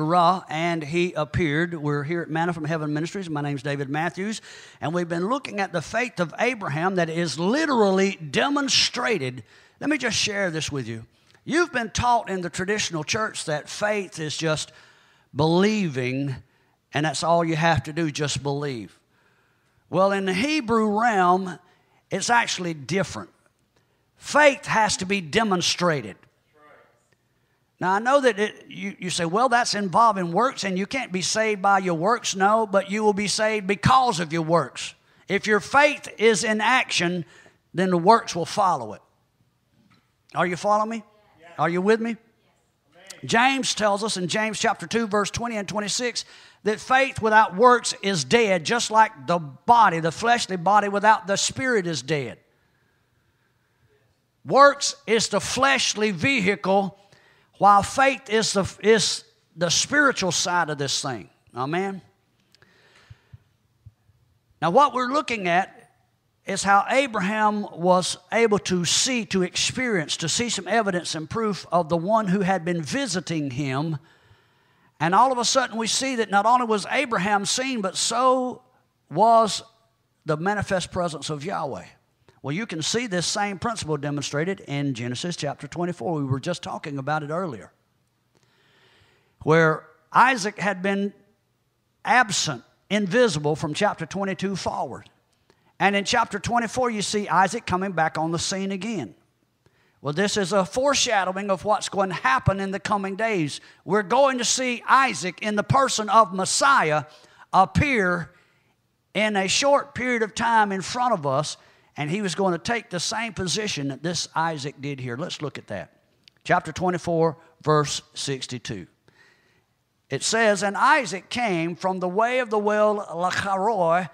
And he appeared. We're here at Manna from Heaven Ministries. My name's David Matthews, and we've been looking at the faith of Abraham that is literally demonstrated. Let me just share this with you. You've been taught in the traditional church that faith is just believing, and that's all you have to do, just believe. Well, in the Hebrew realm, it's actually different. Faith has to be demonstrated. Now, I know that you say, well, that's involving works, and you can't be saved by your works. No, but you will be saved because of your works. If your faith is in action, then the works will follow it. Are you following me? Yes. Are you with me? Yes. James tells us in James chapter 2, verse 20 and 26, that faith without works is dead, just like the body, the fleshly body without the spirit is dead. Works is the fleshly vehicle, while faith is the spiritual side of this thing. Amen? Now, what we're looking at is how Abraham was able to see, to experience, to see some evidence and proof of the one who had been visiting him. And all of a sudden we see that not only was Abraham seen, but so was the manifest presence of Yahweh. Well, you can see this same principle demonstrated in Genesis chapter 24. We were just talking about it earlier, where Isaac had been absent, invisible from chapter 22 forward. And in chapter 24, you see Isaac coming back on the scene again. Well, this is a foreshadowing of what's going to happen in the coming days. We're going to see Isaac in the person of Messiah appear in a short period of time in front of us, and he was going to take the same position that this Isaac did here. Let's look at that. Chapter 24, verse 62. It says, "And Isaac came from the way of the well Lacharoy,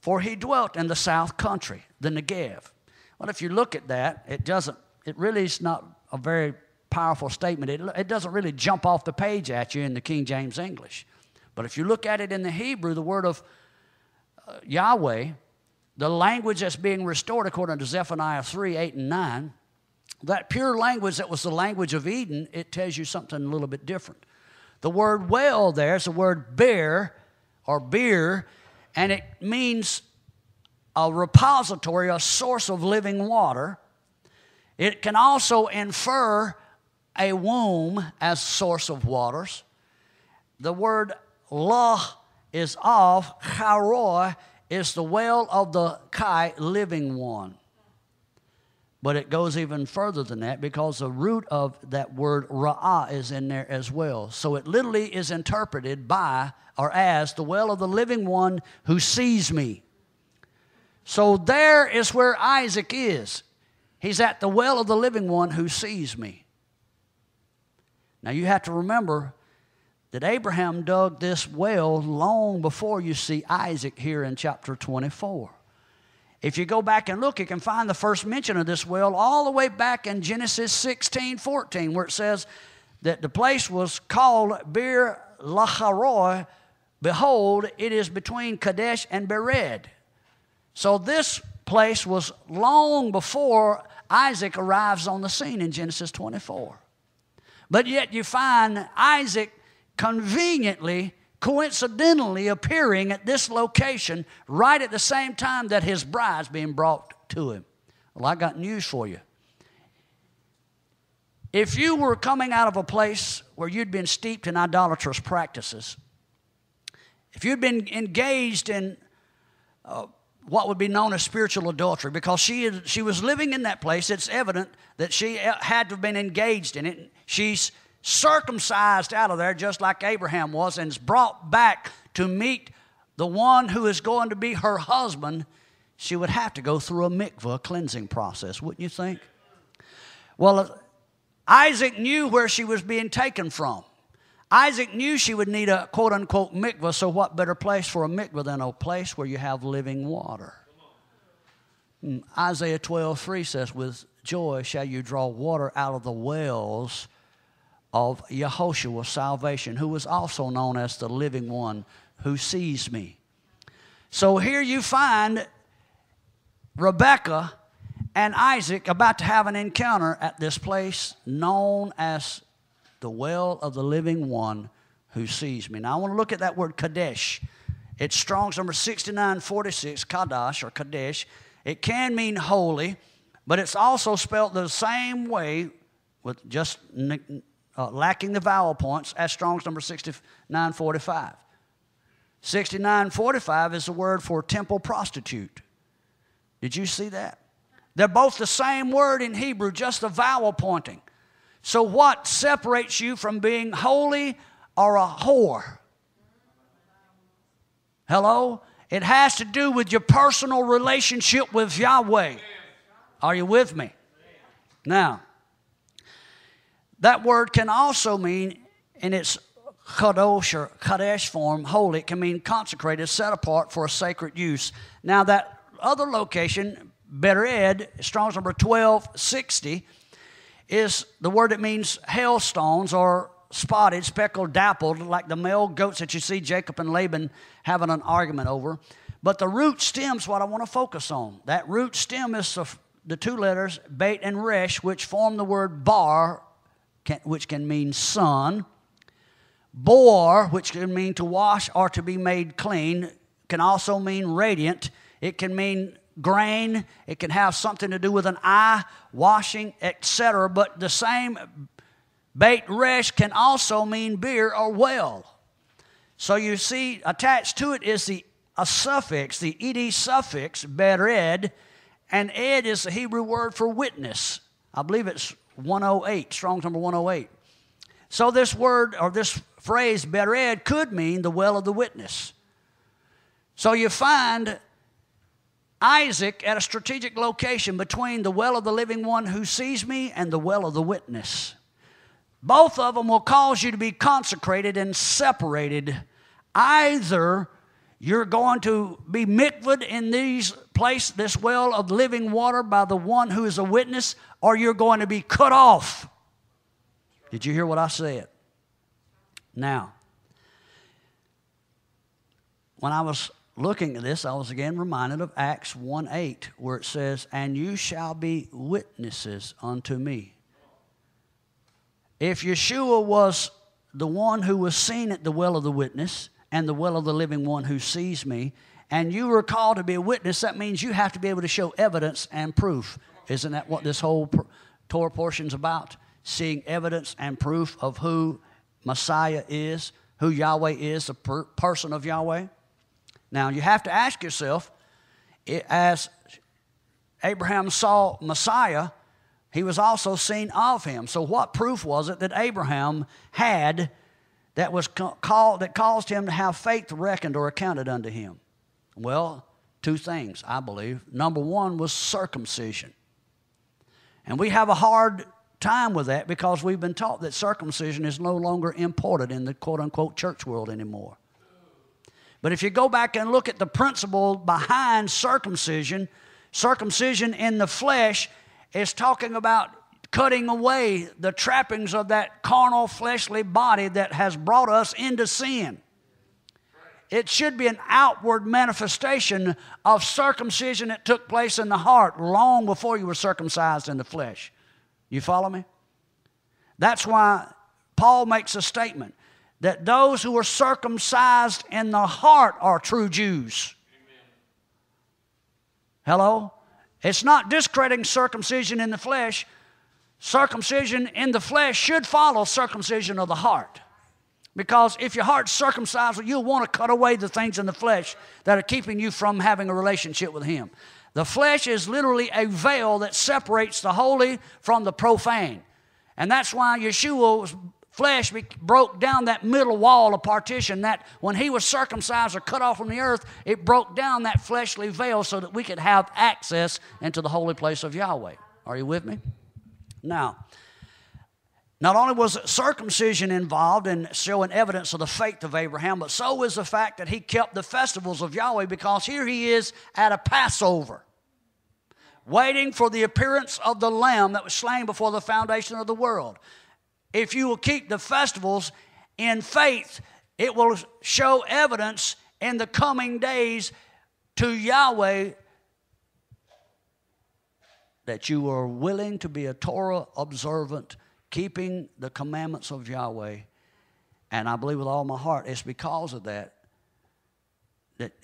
for he dwelt in the south country, the Negev." Well, if you look at that, it really is not a very powerful statement. It doesn't really jump off the page at you in the King James English. But if you look at it in the Hebrew, the word of Yahweh, the language that's being restored according to Zephaniah 3, 8, and 9, that pure language that was the language of Eden, it tells you something a little bit different. The word well there is the word bear or beer, and it means a repository, a source of living water. It can also infer a womb as source of waters. The word la is of, charoi is the well of the Kai, living one. But it goes even further than that, because the root of that word ra'ah is in there as well. So it literally is interpreted by or as the well of the living one who sees me. So there is where Isaac is. He's at the well of the living one who sees me. Now you have to remember that Abraham dug this well long before you see Isaac here in chapter 24. If you go back and look, you can find the first mention of this well all the way back in Genesis 16:14, where it says that the place was called Bir Lacharoy. Behold, it is between Kadesh and Bered. So this place was long before Isaac arrives on the scene in Genesis 24. But yet you find Isaac conveniently, coincidentally appearing at this location right at the same time that his bride's being brought to him. Well, I got news for you. If you were coming out of a place where you'd been steeped in idolatrous practices, if you'd been engaged in what would be known as spiritual adultery, because she was living in that place, it's evident that she had to have been engaged in it. She's circumcised out of there just like Abraham was, and is brought back to meet the one who is going to be her husband. She would have to go through a mikvah, a cleansing process, wouldn't you think? Well, Isaac knew where she was being taken from. Isaac knew she would need a quote-unquote mikvah, so what better place for a mikvah than a place where you have living water? Isaiah 12:3 says, "With joy shall you draw water out of the wells of Yehoshua, salvation, who was also known as the living one who sees me." So here you find Rebekah and Isaac about to have an encounter at this place known as the well of the living one who sees me. Now I want to look at that word Kadesh. It's Strong's number 6946, Kadash or Kadesh. It can mean holy, but it's also spelled the same way with just lacking the vowel points as Strong's number 6945. 6945 is the word for temple prostitute. Did you see that? They're both the same word in Hebrew, just the vowel pointing. So what separates you from being holy or a whore? Hello? It has to do with your personal relationship with Yahweh. Are you with me? Now, that word can also mean, in its kadosh or kadesh form, holy. It can mean consecrated, set apart for a sacred use. Now, that other location, Bered, Strong's number 1260, is the word that means hailstones or spotted, speckled, dappled, like the male goats that you see Jacob and Laban having an argument over. But the root stem's what I want to focus on. That root stem is the two letters, Beit and Resh, which form the word bar, which can mean sun. Bor, which can mean to wash or to be made clean, can also mean radiant. It can mean grain. It can have something to do with an eye, washing, etc. But the same Beit Resh can also mean beer or well. So you see, attached to it is a suffix, the ed suffix, bered, and ed is the Hebrew word for witness. I believe it's 108, Strong's number 108. So this word, or this phrase, bered, could mean the well of the witness. So you find Isaac at a strategic location between the well of the living one who sees me and the well of the witness. Both of them will cause you to be consecrated and separated. Either you're going to be mikvahed in this well of living water by the one who is a witness, or you're going to be cut off. Did you hear what I said? Now, when I was looking at this, I was again reminded of Acts 1:8, where it says, "And you shall be witnesses unto me." If Yeshua was the one who was seen at the well of the witness and the well of the living one who sees me, and you were called to be a witness, that means you have to be able to show evidence and proof. Isn't that what this whole Torah portion's about? Seeing evidence and proof of who Messiah is, who Yahweh is, the person of Yahweh. Now, you have to ask yourself, as Abraham saw Messiah, he was also seen of him. So what proof was it that Abraham had that caused him to have faith reckoned or accounted unto him? Well, two things, I believe. Number one was circumcision. And we have a hard time with that because we've been taught that circumcision is no longer important in the quote-unquote church world anymore. But if you go back and look at the principle behind circumcision, circumcision in the flesh is talking about cutting away the trappings of that carnal, fleshly body that has brought us into sin. It should be an outward manifestation of circumcision that took place in the heart long before you were circumcised in the flesh. You follow me? That's why Paul makes a statement that those who are circumcised in the heart are true Jews. Amen. Hello? It's not discrediting circumcision in the flesh. Circumcision in the flesh should follow circumcision of the heart. Because if your heart's circumcised, you'll want to cut away the things in the flesh that are keeping you from having a relationship with Him. The flesh is literally a veil that separates the holy from the profane. And that's why Yeshua's flesh broke down that middle wall of partition, that when He was circumcised or cut off from the earth, it broke down that fleshly veil so that we could have access into the holy place of Yahweh. Are you with me? Now, not only was circumcision involved in showing evidence of the faith of Abraham, but so is the fact that he kept the festivals of Yahweh, because here he is at a Passover, waiting for the appearance of the Lamb that was slain before the foundation of the world. If you will keep the festivals in faith, it will show evidence in the coming days to Yahweh that you are willing to be a Torah observant, keeping the commandments of Yahweh, And I believe with all my heart it's because of that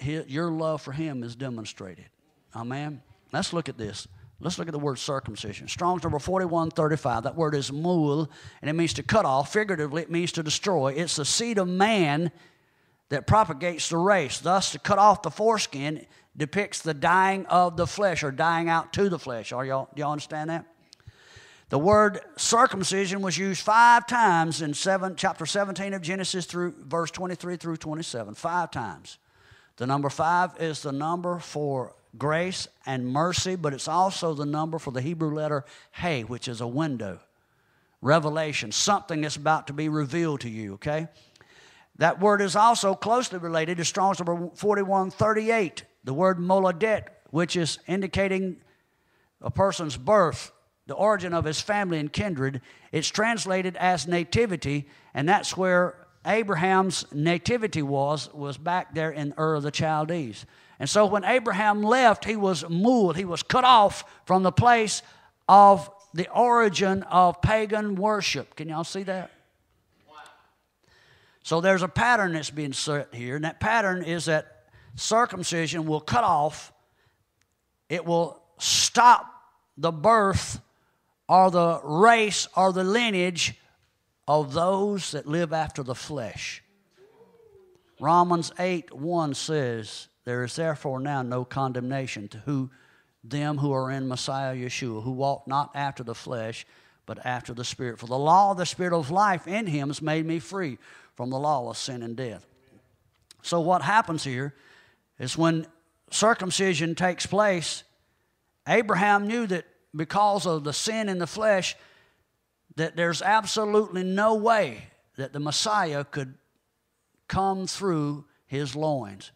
your love for him is demonstrated. Amen? Let's look at this. Let's look at the word circumcision. Strong's number 4135. That word is mul, and it means to cut off. Figuratively, it means to destroy. It's the seed of man that propagates the race. Thus, to cut off the foreskin depicts the dying of the flesh, or dying out to the flesh. Do y'all understand that? The word circumcision was used 5 times in chapter 17 of Genesis through verse 23 through 27. 5 times. The number 5 is the number for grace and mercy, but it's also the number for the Hebrew letter He, which is a window. Revelation, something that's about to be revealed to you, okay? That word is also closely related to Strong's number 4138, the word moladet, which is indicating a person's birth, the origin of his family and kindred. It's translated as nativity, and that's where Abraham's nativity was back there in Ur of the Chaldees. And so when Abraham left, he was mul, he was cut off from the place of the origin of pagan worship. Can y'all see that? Wow. So there's a pattern that's being set here, and that pattern is that circumcision will cut off, it will stop the birth or the race or the lineage of those that live after the flesh. Romans 8:1 says, there is therefore now no condemnation to them who are in Messiah Yeshua, who walk not after the flesh, but after the Spirit. For the law of the Spirit of life in him has made me free from the law of sin and death. So what happens here is when circumcision takes place, Abraham knew that because of the sin in the flesh, that there's absolutely no way that the Messiah could come through his loins.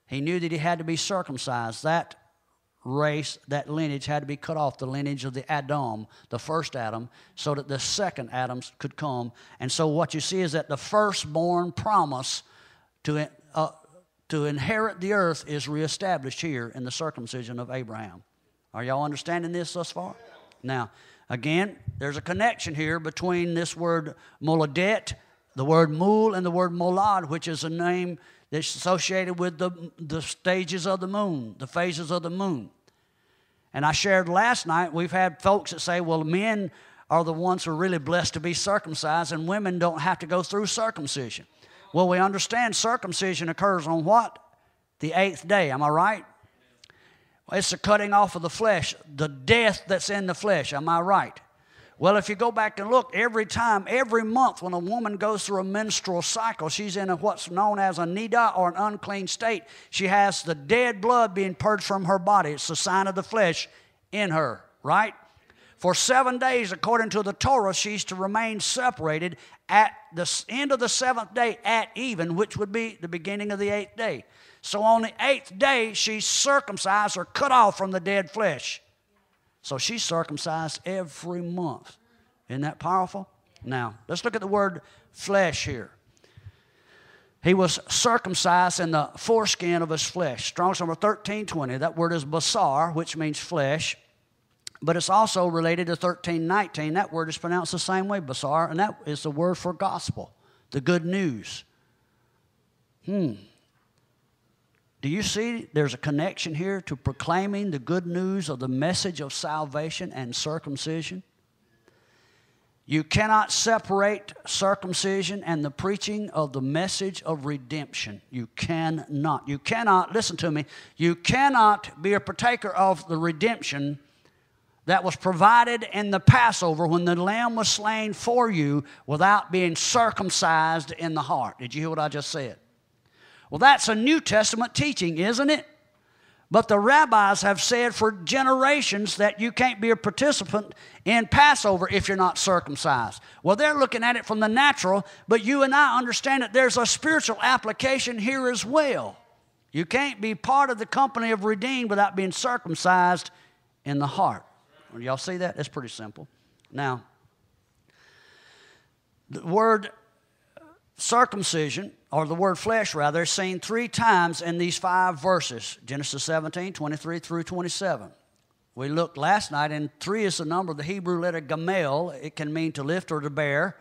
He knew that he had to be circumcised. That race, that lineage had to be cut off, the lineage of the Adam, the first Adam, so that the second Adam could come. And so what you see is that the firstborn promise to inherit the earth is reestablished here in the circumcision of Abraham. Are y'all understanding this thus far? Now, again, there's a connection here between this word moladet, the word mul, and the word molad, which is a name that's associated with the stages of the moon, the phases of the moon. And I shared last night, we've had folks that say, well, men are the ones who are really blessed to be circumcised, and women don't have to go through circumcision. Well, we understand circumcision occurs on what? The 8th day, am I right? It's the cutting off of the flesh, the death that's in the flesh. Am I right? Well, if you go back and look, every month when a woman goes through a menstrual cycle, she's in what's known as a nida, or an unclean state. She has the dead blood being purged from her body. It's the sign of the flesh in her, right? For 7 days, according to the Torah, she's to remain separated at the end of the 7th day at even, which would be the beginning of the 8th day. So on the 8th day, she's circumcised or cut off from the dead flesh. So she's circumcised every month. Isn't that powerful? Now, let's look at the word flesh here. He was circumcised in the foreskin of his flesh. Strong's number 1320. That word is basar, which means flesh. But it's also related to 1319. That word is pronounced the same way, basar, and that is the word for gospel, the good news. Do you see there's a connection here to proclaiming the good news of the message of salvation and circumcision? You cannot separate circumcision and the preaching of the message of redemption. You cannot. You cannot, listen to me, you cannot be a partaker of the redemption that was provided in the Passover when the lamb was slain for you without being circumcised in the heart. Did you hear what I just said? Well, that's a New Testament teaching, isn't it? But the rabbis have said for generations that you can't be a participant in Passover if you're not circumcised. Well, they're looking at it from the natural, but you and I understand that there's a spiritual application here as well. You can't be part of the company of redeemed without being circumcised in the heart. Well, y'all see that? It's pretty simple. Now, the word circumcision, or the word flesh rather, is seen 3 times in these 5 verses. Genesis 17, 23 through 27. We looked last night, and 3 is the number of the Hebrew letter gamel. It can mean to lift or to bear.